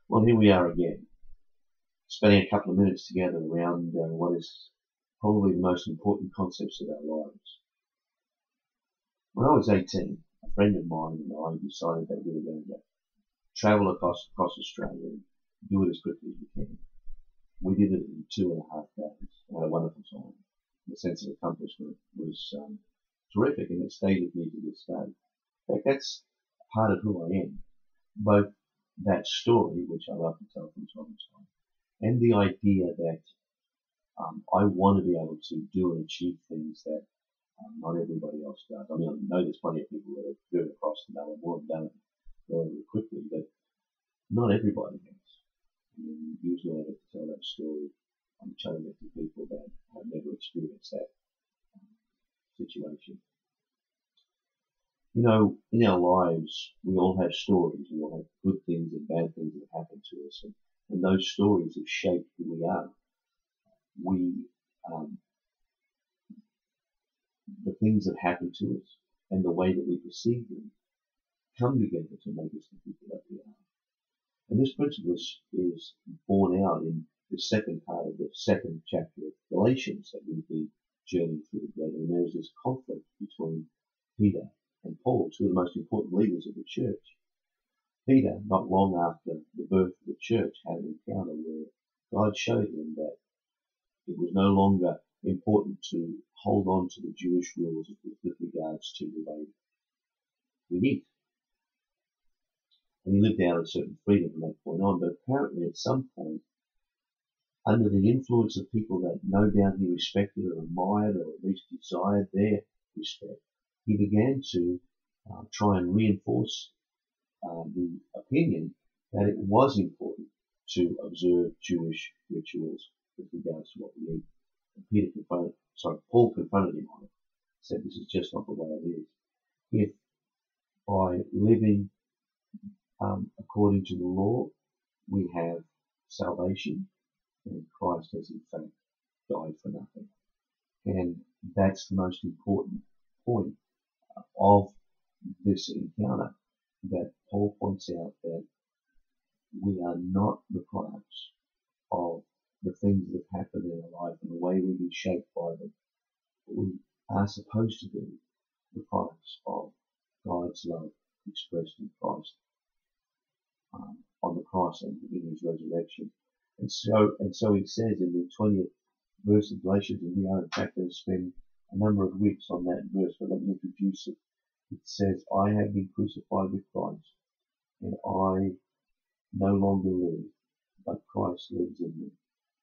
Well, here we are again, spending a couple of minutes together around what is probably the most important concepts of our lives. When I was 18, a friend of mine and I decided that we were going to travel across Australia and do it as quickly as we can. We did it in 2.5 days and had a wonderful time. The sense of accomplishment was terrific, and it stayed with me to this day. In fact, that's part of who I am. Both that story, which I love to tell from time to time, and the idea that I want to be able to do and achieve things that not everybody else does. I mean, I know there's plenty of people that have driven across the Nullarbor and done it relatively quickly, but not everybody has. I mean, usually I get to tell that story. I'm telling it to people that have never experienced that situation. You know, in our lives, we all have stories. We all have good things and bad things that happen to us, and those stories have shaped who we are. The things that happen to us and the way that we perceive them come together to make us the people that we are. And this principle is borne out in the second part of the second chapter of Galatians that we've been journeying through together. And there's this conflict between Peter and Paul, two of the most important leaders of the church. Peter, not long after the birth of the church, had an encounter where God showed him that it was no longer important to hold on to the Jewish rules with regards to the way we eat. And he lived out a certain freedom from that point on, but apparently at some point, under the influence of people that no doubt he respected or admired or at least desired their respect, he began to try and reinforce the opinion that it was important to observe Jewish rituals with regards to what we eat. And Paul confronted him on it. Said, this is just not the way it is. If by living according to the law we have salvation, then Christ has in fact died for nothing. And that's the most important point of this encounter, that Paul points out that we are not the products of the things that have happened in our life and the way we've been shaped by them. We are supposed to be the products of God's love expressed in Christ on the cross and in his resurrection. And so he says in the 20th verse of Galatians, and we are in fact going to spend a number of weeks on that verse, but let me introduce it. It says, I have been crucified with Christ, and I no longer live, but Christ lives in me.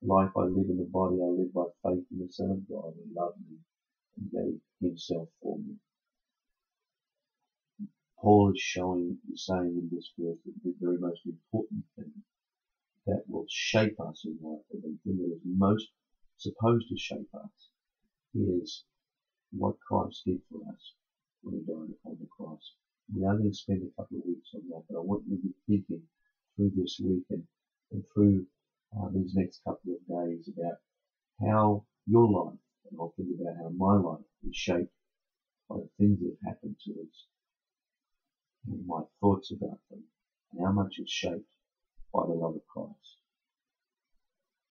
The life I live in the body, I live by faith in the Son of God who loved me and gave himself for me. Paul is saying in this verse that the very most important thing that will shape us in life, and the thing that is most supposed to shape us, is what Christ did for us when he died upon the cross. We are going to spend a couple of weeks on that, but I want you to be thinking through this week and through these next couple of days about how your life, and I'll think about how my life is shaped by the things that have happened to us, and my thoughts about them, and how much it's shaped by the love of Christ.